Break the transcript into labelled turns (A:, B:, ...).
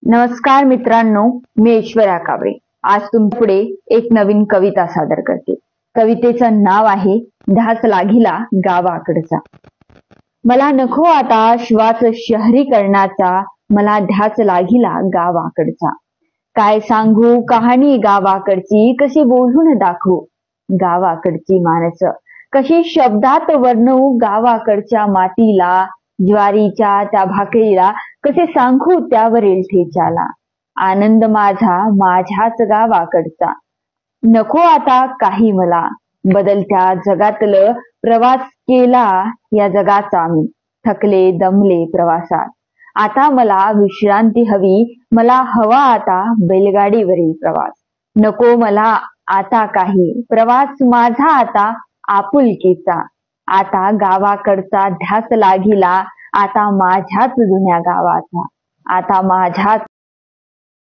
A: नमस्कार मित्रांनो, मी ऐश्वर्या कावळे आज तुमच्यापुढे एक नवीन कविता सादर करते। कवितेचं नाव आहे ध्यास लागिला गावाकडचा। मला नको आता श्वास शहरीकरणाचा, मला ध्यास लागिला गावाकडचा। काय सांगू कहाणी गावाकडची, कशी बोलून दाखवू गावाकडची माणसं, कशी शब्दात वर्णवू गावाकडच्या मातीला, ज्वारीच्या त्या भाकरीला, कसे सांगू त्यावरील ठेच्याला। आनंद माझा माझ्याच गावाकडचा, नको आता काही मला, बदलत्या जगातलं प्रवास केला या जगाचा मी, थकले दमले प्रवासात। आता मला विश्रांती हवी, मला हवा आता बैलगाडीवरील प्रवास। नको मला आता काही, प्रवास माझा आता आपुलकीचा। आता गावाकडचा ध्यास लागिला, आता माझ्याच जुन्या गावाचा, आता माझ्याच